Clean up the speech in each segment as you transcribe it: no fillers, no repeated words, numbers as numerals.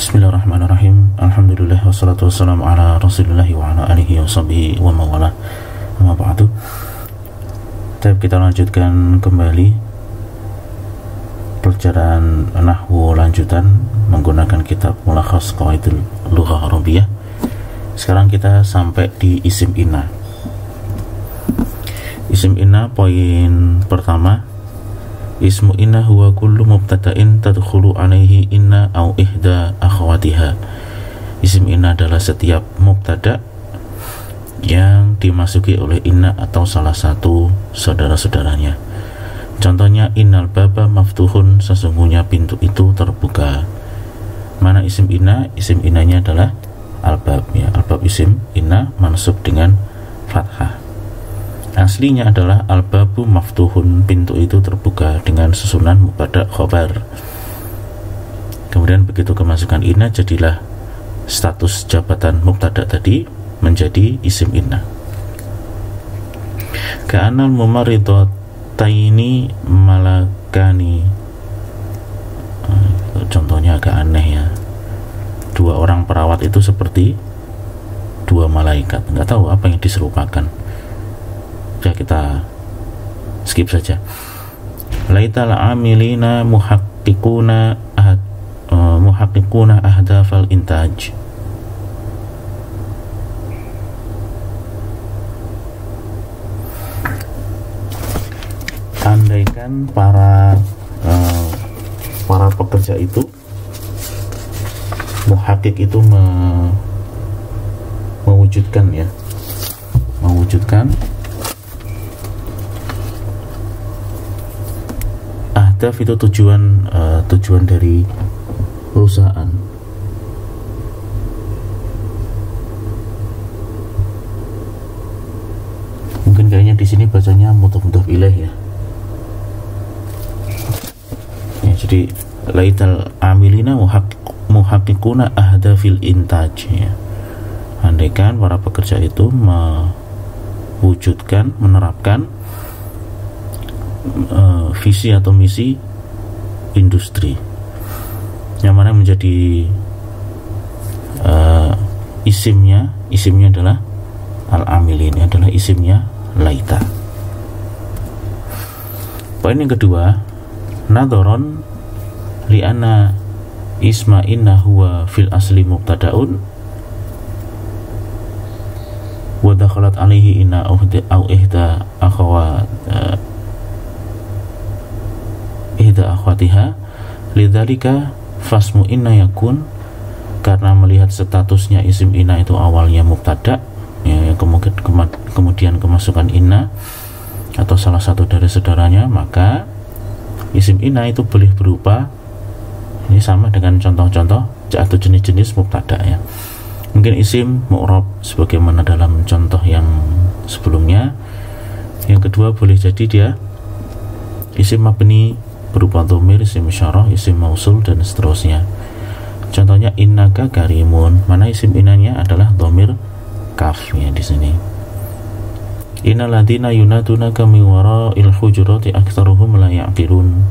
Bismillahirrahmanirrahim. Alhamdulillah wassalatu wassalamu ala Rasulillah wa ala alihi wa sahbihi wa mawala. Amma ba'du. Kita lanjutkan kembali pelajaran nahwu lanjutan menggunakan kitab Mulakhas Qawaidul Lughah Arabiyah. Sekarang kita sampai di isim inna. Isim inna poin pertama. Ismu inna huwa kullu mubtada'in tadkhulu alaihi inna au ihda akhwatiha. Isim inna adalah setiap mubtada' yang dimasuki oleh inna atau salah satu saudara-saudaranya. Contohnya innal baba maftuhun, sesungguhnya pintu itu terbuka. Mana isim inna? Isim innanya adalah al-bab ya. Al-bab isim inna mansub dengan fathah. Aslinya adalah al-babu maftuhun, pintu itu terbuka, dengan susunan mubtada khobar. Kemudian begitu kemasukan inna, jadilah status jabatan mubtada tadi menjadi isim inna. Ka'anal mumaridataini malakani. Contohnya agak aneh ya. Dua orang perawat itu seperti dua malaikat. Nggak tahu apa yang diserupakan. Ya, kita skip saja. Laital amilina muhaqqiquna ahdafal intaj. Andaikan para pekerja itu, muhaqqiq itu mewujudkan ahdaf itu tujuan dari perusahaan. Mungkin kayaknya di sini bacanya mudhaf ilaih ya. Jadi laital amilina muhaqqiquna ahdafil intaj ya. Andaikan para pekerja itu menerapkan visi atau misi industri, yang mana menjadi isimnya adalah al-amilin, adalah isimnya laita. Poin yang kedua, nadharon li'anna isma inna huwa fil asli mubtada'un wa dakhalat alaihi inna au ihda akhwatiha lidzalika fasmu inna yakun, karena melihat statusnya isim inna itu awalnya mubtada ya, kemudian kemasukan inna atau salah satu dari saudaranya, maka isim inna itu boleh berupa, ini sama dengan contoh-contoh atau jenis-jenis mubtada ya. Mungkin isim mu'rab sebagaimana dalam contoh yang sebelumnya. Yang kedua boleh jadi dia isim mabni berupa dhamir, isim isyarah, isim mausul dan seterusnya. Contohnya innaka karimun, mana isim innanya adalah dhamir kaf ya di sini. Innal ladzina yunadunaka min wara'il hujurati aktsaruhum la ya'qilun.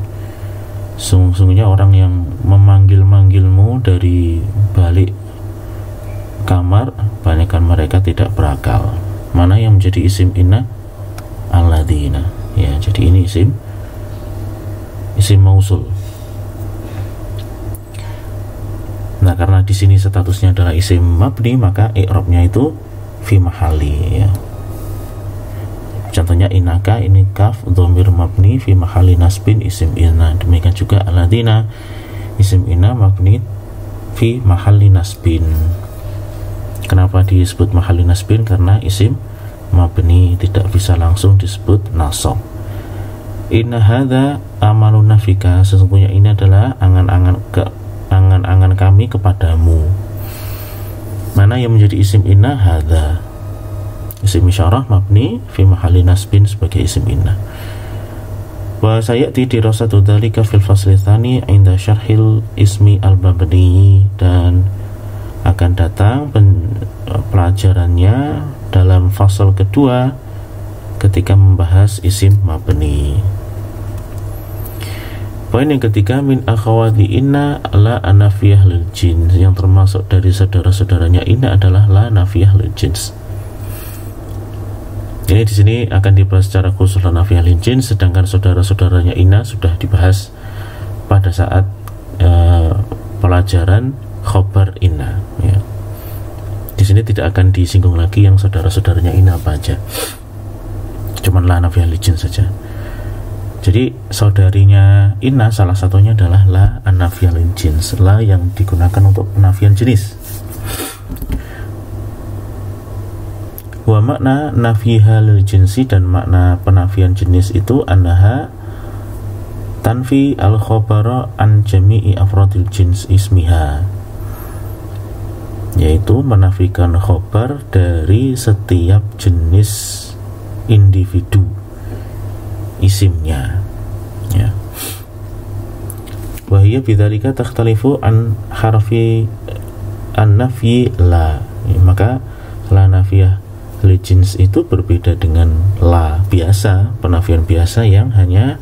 Sungguhnya orang yang memanggil-manggilmu dari balik kamar, banyakkan mereka tidak berakal. Mana yang menjadi isim inna? Alladzina ya. Jadi ini isim mausul. Nah, karena di sini statusnya adalah isim mabni, maka i'rabnya itu fi mahali ya. Contohnya innaka, ini kaf dhamir mabni fi mahali nasbin isim inna. Demikian juga alladzina isim inna mabni fi mahali nasbin. Kenapa disebut mahali nasbin? Karena isim mabni tidak bisa langsung disebut nasab. Inna hadza amaluna fika, sesungguhnya ini adalah angan-angan kami kepadamu. Mana yang menjadi isim inna? Hadza isim isyarah mabni fi mahalli nasbin sebagai isim inna. Wa sayati dirasatu dzalika fil fasli tsani inda syarhil ismi al-mabni, dan akan datang pelajarannya dalam fasal kedua ketika membahas isim mabni. Poin yang ketiga, min akhawati inna la anafiyah lil jins, yang termasuk dari saudara-saudaranya inna adalah la nafiyah lil jins. Ini di sini akan dibahas secara khusus la nafiyah lil jins, sedangkan saudara-saudaranya inna sudah dibahas pada saat pelajaran khobar inna, ya. Di sini tidak akan disinggung lagi yang saudara-saudaranya inna apa aja, cuman la nafiyah lil jins saja. Jadi saudarinya inna salah satunya adalah la an-nafiyah lil jins, la yang digunakan untuk penafian jenis. Wa makna nafiha lil jinsi, dan makna penafian jenis itu annaha tanfi al-khabara an jami'i afradil jins ismiha, yaitu menafikan khobar dari setiap jenis individu isimnya, ya. Wahiyya bidzalika takhtalifu an harfi an-nafyi la, ya, maka la nafiyah li jins itu berbeda dengan la biasa, penafian biasa yang hanya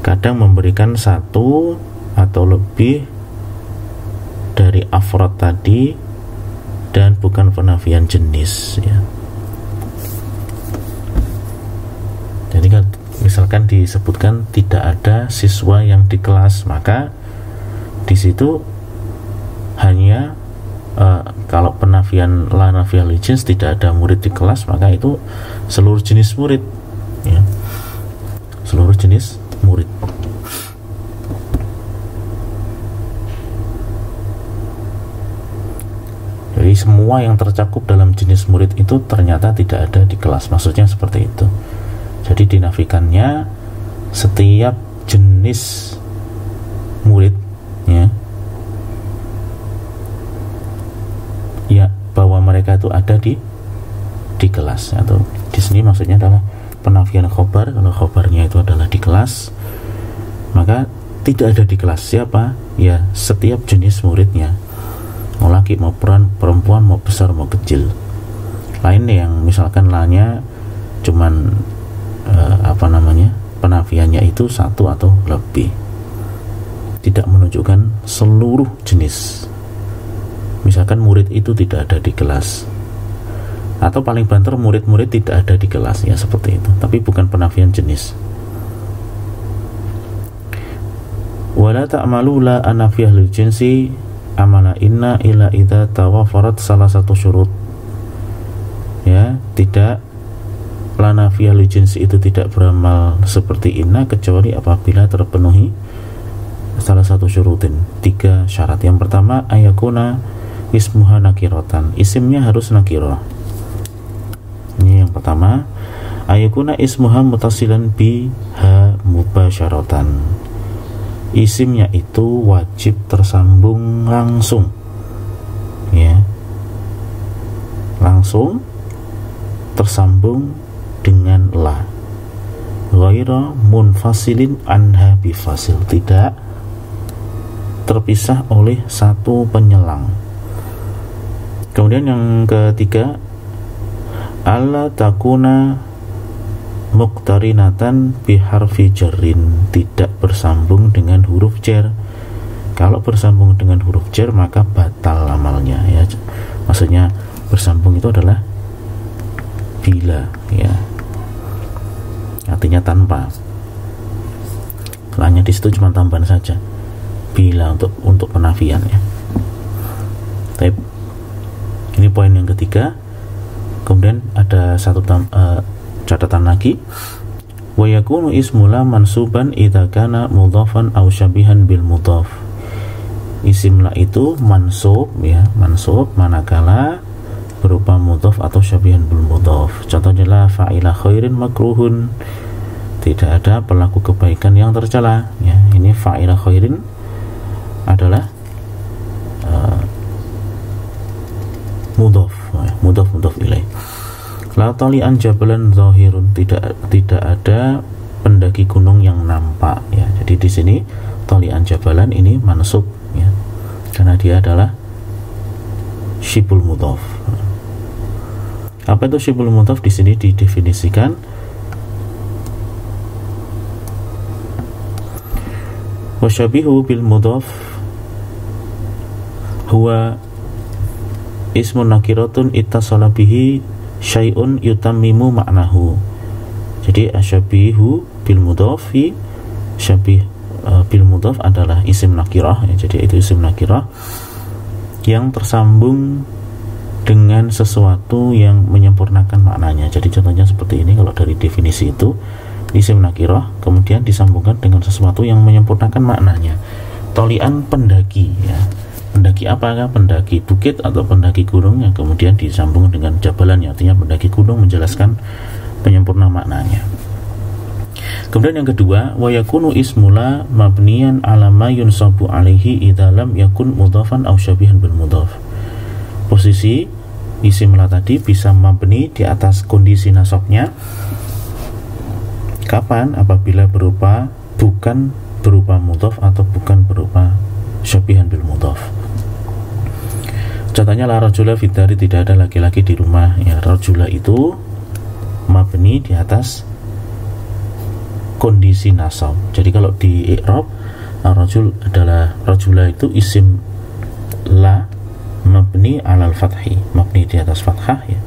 kadang memberikan satu atau lebih dari afrad tadi dan bukan penafian jenis, ya. Jadi kan misalkan disebutkan tidak ada siswa yang di kelas, maka di situ hanya kalau penafian la nafiyah lil jins tidak ada murid di kelas, maka itu seluruh jenis murid, ya. Seluruh jenis murid. Jadi semua yang tercakup dalam jenis murid itu ternyata tidak ada di kelas, maksudnya seperti itu. Jadi dinafikannya setiap jenis murid, ya bahwa mereka itu ada di kelas, atau di sini maksudnya adalah penafian khobar. Kalau khobarnya itu adalah di kelas, maka tidak ada di kelas siapa? Ya setiap jenis muridnya, mau laki mau perempuan, mau besar mau kecil. Lain yang misalkan lanya cuman penafiannya itu satu atau lebih, tidak menunjukkan seluruh jenis. Misalkan murid itu tidak ada di kelas, atau paling banter murid-murid tidak ada di kelas, ya seperti itu, tapi bukan penafian jenis. Wala ta'malu la anafiyah lil jinsi amala inna ila idza tawafarat salah satu syurut, ya. Tidak, la nafiyah lil jinsi itu tidak beramal seperti inna kecuali apabila terpenuhi salah satu syurutin, 3 syarat. Yang pertama, ayakuna ismuha nakirotan, isimnya harus nakiroh. Ini yang pertama. Ayakuna ismuha mutasilan biha mubasyaratan, isimnya itu wajib tersambung langsung, ya, langsung tersambung dengan la, ghaira munfasilin anha bifasil, tidak terpisah oleh satu penyelang. Kemudian yang ketiga, alla takuna muqtarinatan biharfi jarrin, tidak bersambung dengan huruf jar. Kalau bersambung dengan huruf jar maka batal amalnya, ya. Maksudnya bersambung itu adalah bila, ya, artinya tanpa. Hanya di situ cuma tambahan saja, bila untuk penafian, ya. Tapi ini poin yang ketiga. Kemudian ada satu catatan lagi, wa yakunu ismula mansuban idza kana mudhafan aw syabihan bil mudhaf. Isim la itu mansub, ya, mansub manakala berupa mudhaf atau syabihan bil mudhaf. Contohnya la fa'ila khairin makruhun, tidak ada pelaku kebaikan yang tercela, ya. Ini fa'ila khairin adalah mudhaf ilaih. La tali'an jabalan zahirun, tidak ada pendaki gunung yang nampak, ya. Jadi di sini tali'an jabalan ini mansub, ya, karena dia adalah syibul mudhaf. Apa itu syibul mudhaf? Di sini didefinisikan Wasyabihu bil mudhaf huwa ismun nakiratun ittasala bihi syai'un yutammimu maknahu. Jadi asyabihu bil mudhafi, syabih bil mudhaf adalah isim nakirah ya, jadi itu isim nakirah yang tersambung dengan sesuatu yang menyempurnakan maknanya. Jadi contohnya seperti ini, kalau dari definisi itu isim nakirah kemudian disambungkan dengan sesuatu yang menyempurnakan maknanya. Tolian pendaki ya, pendaki apakah? Pendaki bukit atau pendaki gunung yang kemudian disambung dengan jabalan, artinya pendaki gunung, menjelaskan penyempurna maknanya. Kemudian yang kedua, wa yakunu ismula mabniyan ala ma yunsabu alaihi idza lam yakun mudhafan aw syabihan bil mudhaf. Posisi isim la tadi bisa mabni di atas kondisi nasabnya kapan? Apabila bukan berupa mudhaf atau bukan berupa syabihan bil mudhaf. Contohnya la rajula fid dari, tidak ada laki-laki di rumah ya. Rajula itu mabni di atas kondisi nasab. Jadi kalau di i'rab rajul adalah, rajula itu isim la mabni alal fathi, mabni di atas fathah ya,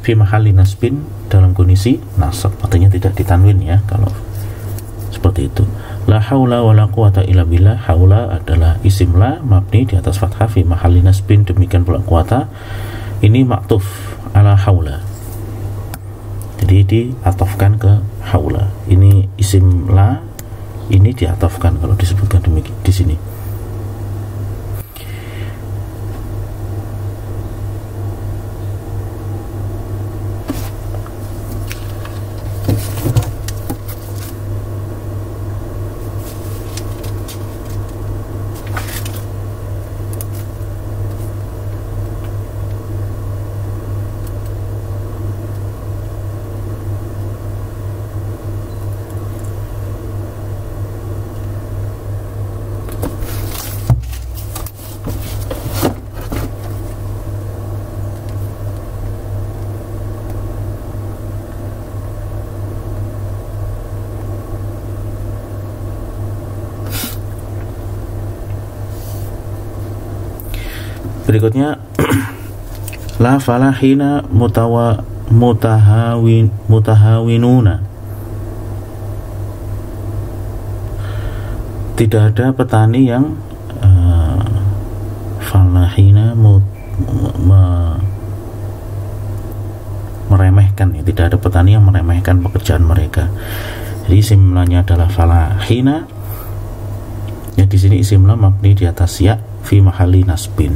fi mahalli nasbin, dalam kondisi nasab, artinya tidak ditanwin ya kalau seperti itu. La haula wala quwata illa billah, haula adalah isim la mabni di atas fathah fi mahalli nasbin, demikian pula quwata ini maktuf ala haula, jadi diatofkan ke haula. Ini isim la, ini diatofkan kalau disebutkan demikian di sini. Berikutnya la falahina mutahawinuna, tidak ada petani yang falahina meremehkan ya, tidak ada petani yang meremehkan pekerjaan mereka. Jadi isim lanya adalah falahina ya, di sini isim la mabni di atas ya fi mahalli nasbin.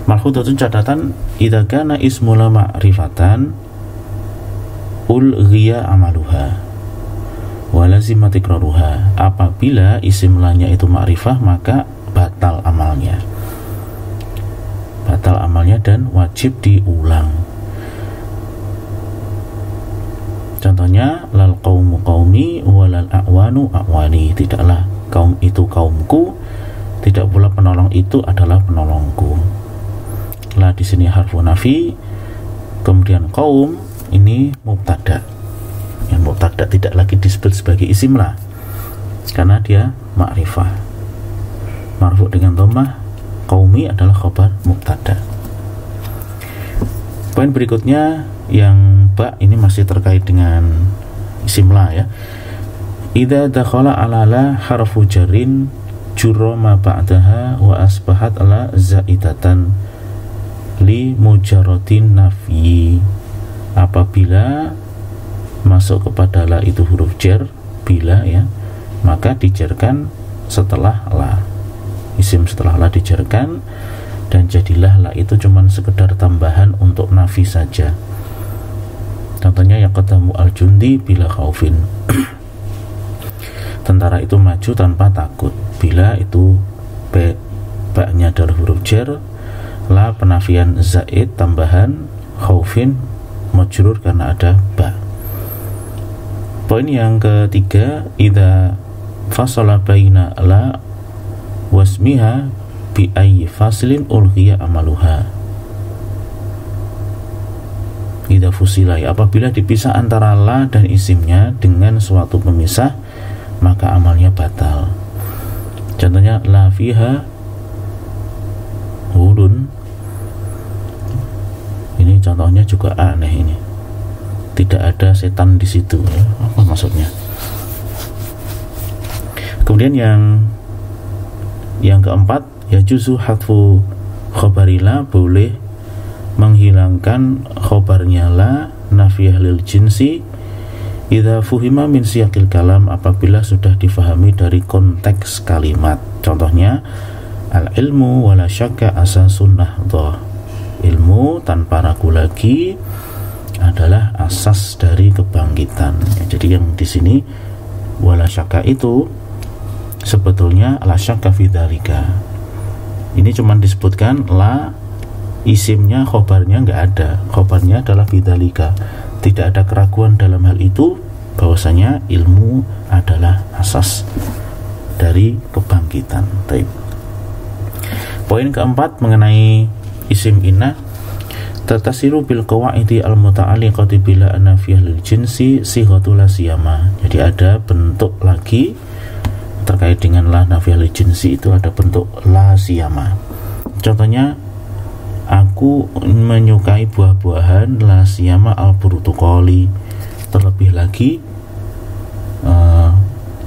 Malhudatun, catatan, idza kana ismula ma'rifatan ulghiya amaluha wa lazima tikraruha. Apabila isim lanya itu ma'rifah maka batal amalnya, dan wajib diulang. Contohnya lal qaumu qaumi walal a'wanu a'wani, tidaklah kaum itu kaumku, tidak pula penolong itu adalah penolongku. La di sini harfu nafi, kemudian qaum ini mubtada. Yang mubtada tidak lagi disebut sebagai isim la karena dia ma'rifah, marfu dengan dhammah. Qaumi adalah khabar mubtada. Poin berikutnya yang ba ini masih terkait dengan isim la ya. Idza dakhala ala la harfu jarrin jurra ma ba'daha wa asbahat la zaidatan li mujarradin nafyi. Apabila masuk kepada la itu huruf jar bila ya, maka dijarkan setelah la, isim setelah la dijarkan, dan jadilah la itu cuman sekedar tambahan untuk nafi saja. Contohnya yaqdamu al-jundi bila khaufin, tentara itu maju tanpa takut. Bila itu ba-nya adalah huruf jar, la penafian zaid tambahan, khaufin majrur karena ada ba. Poin yang ketiga, idza fasala baina la wasmiha bi ayyi faslin ulghiya amaluha. Idza fusila, apabila dipisah antara la dan isimnya dengan suatu pemisah, maka amalnya batal. Contohnya la fiha hulun, ini contohnya juga aneh, ini tidak ada setan di situ, ya. Apa maksudnya? Kemudian yang keempat, ya juzu hadfu khobarila, boleh menghilangkan khobarnya la nafiyah lil jinsi idza fuhima min siyaqil kalam, apabila sudah difahami dari konteks kalimat. Contohnya al ilmu wala syakka asasun nahdhah, ilmu tanpa ragu lagi adalah asas dari kebangkitan. Ya, jadi yang di sini wala syakka itu sebetulnya la syakka fi dzalika. Ini cuma disebutkan la, isimnya, khobarnya nggak ada. Khobarnya adalah fi dzalika. Tidak ada keraguan dalam hal itu, bahwasanya ilmu adalah asas dari kebangkitan. Baik. Poin keempat mengenai isim inna, tatasiru bil qawaidi al muta'alliqati bila anafiyah lil jinsi sighatul la siyama. Jadi ada bentuk lagi terkait dengan la nafiyah lil jinsi, itu ada bentuk la siyama. Contohnya, aku menyukai buah-buahan, la siyama al burtukoli, terlebih lagi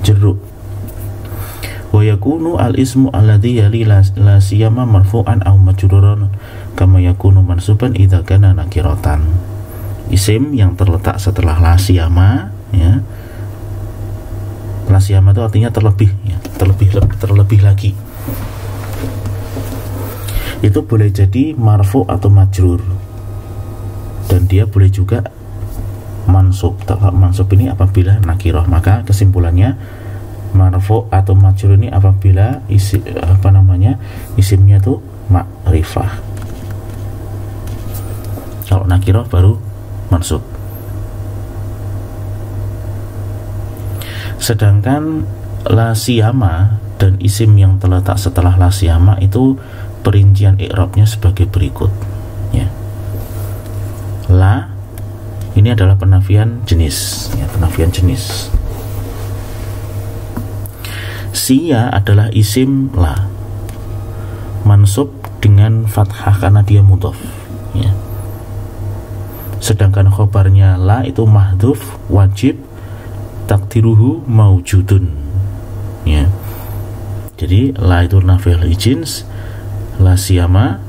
jeruk. Wa yakunu al ismu alladhi yali la siyama marfu'an aw majruran kama yakunu mansuban idza kana nakiratan. Isim yang terletak setelah la siyama, ya. La siyama itu artinya terlebih, ya. terlebih lagi. Itu boleh jadi marfu atau majrur, dan dia boleh juga mansub. Mansub ini apabila nakirah, maka kesimpulannya marfu atau majrur ini apabila isimnya itu ma'rifah. Kalau nakirah baru mansub. Sedangkan la siyama dan isim yang terletak setelah la siyama itu perincian i'rabnya sebagai berikut, ya. La ini adalah penafian jenis, ya, penafian jenis. Siya adalah isim la, mansub dengan fathah karena dia mudhaf, ya. Sedangkan khobarnya la itu mahdhuf wajib takdiruhu maujudun, ya. Jadi la itu nafiyah lil jins, la siyama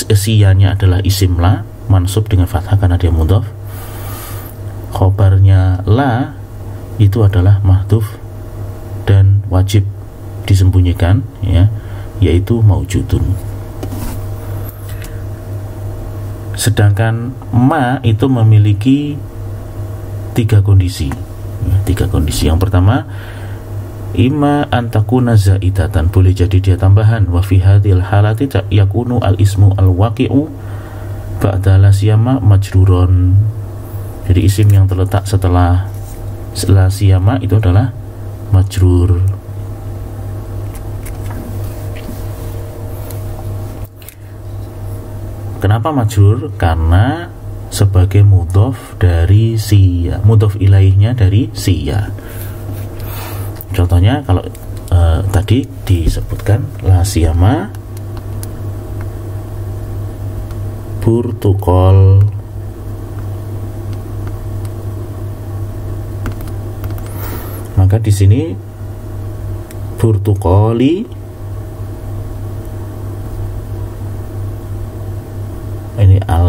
siyanya adalah isim la mansub dengan fathah karena dia mudhaf. Khobarnya la itu adalah mahdhuf dan wajib disembunyikan, ya, yaitu maujudun. Sedangkan ma itu memiliki tiga kondisi, ya, tiga kondisi. Yang pertama, imma antakuna zaidatan, boleh jadi dia tambahan. Wa fi hadhil halati yakunu al ismu al waqi'u ba'da la siyama majruron. Jadi isim yang terletak setelah la siyama itu adalah majrur. Kenapa majrur? Karena sebagai mudhaf dari siya, mudhaf ilaihnya dari siya. Contohnya kalau tadi disebutkan la siyama burtukol, maka di sini burtukoli ini al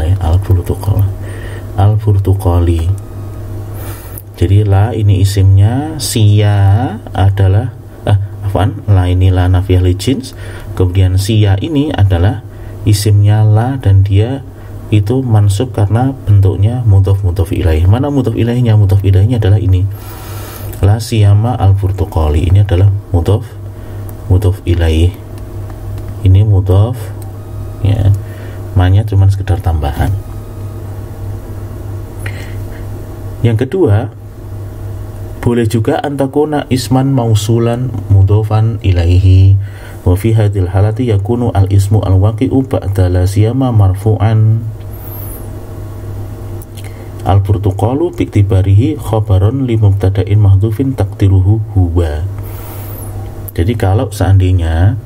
burtukoli. Jadi la ini isimnya, siya adalah la ini la nafiyah li jins, kemudian siya ini adalah isimnya la dan dia itu mansub karena bentuknya mudhaf ilaih. Mana mudhaf ilaihnya? Mudhaf ilaihnya adalah ini, la siyama al burtukoli. Ini adalah mudhaf ilaih. Ini mudhaf, ya. Ma-nya cuma sekedar tambahan. Yang kedua, boleh juga antakuna isman mausulan mudhofan ilaihi wa fi hadhil halati yakunu al ismu al waqi'u ba'da la siyama marfu'an al-burtuqalu bi'tibarihi khobaron li mubtada'in mahdhufin takdiruhu huwa. Jadi kalau seandainya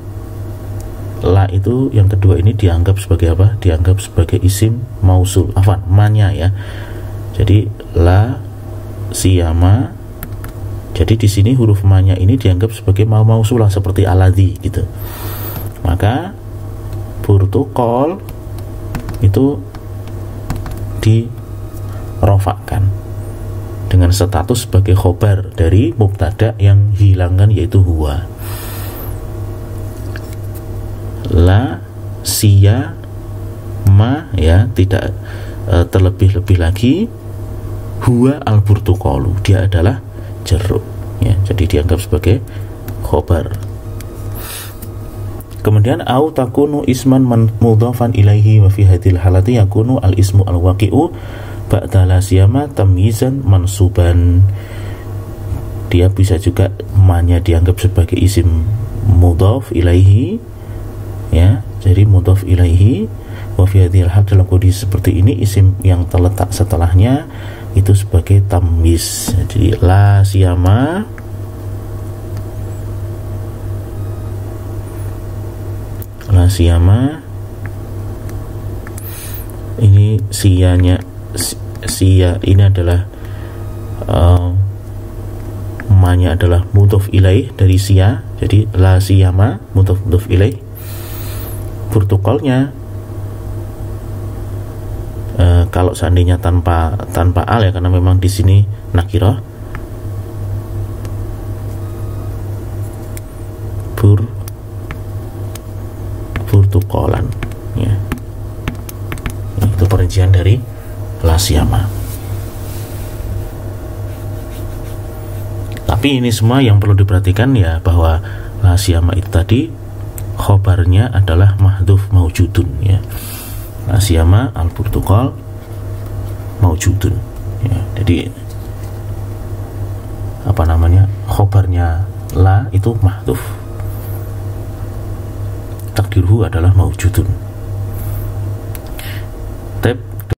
la itu yang kedua ini dianggap sebagai apa? Dianggap sebagai isim mausul, manya ya. Jadi la siyama. Jadi di sini huruf manya ini dianggap sebagai mausulah seperti aladzi gitu. Maka burtuqal itu dirofakkan dengan status sebagai khobar dari mubtada yang hilangkan yaitu huwa. La siya ma ya, tidak terlebih-lebih lagi huwa al burtuqalu, dia adalah jeruk ya, jadi dianggap sebagai khobar. Kemudian au takunu isman mudhafan ilaihi wa fi hadhil halati yakunu al ismu al waqi'u ba'da la siyama tamyizan mansuban. Dia bisa juga manya dianggap sebagai isim mudhaf ilaihi ya, jadi mudhaf ilaihi wa fi hadhil hal, dalam kondisi seperti ini isim yang terletak setelahnya itu sebagai tamyiz. Jadi la siyama ini siyanya, siya ini adalah manya adalah mudhaf ilaih dari siya, jadi la siyama mudhaf ilaih. Burtuqalnya kalau seandainya tanpa al ya, karena memang di sini nakirah, burtuqalan ya. Itu perincian dari la siyama. Tapi ini semua yang perlu diperhatikan ya, bahwa la siyama itu tadi khobarnya adalah mahdhuf maujudun ya. La siyama al burtuqal maujudun ya. Jadi khobarnya la itu mahdhuf, takdirhu adalah maujudun.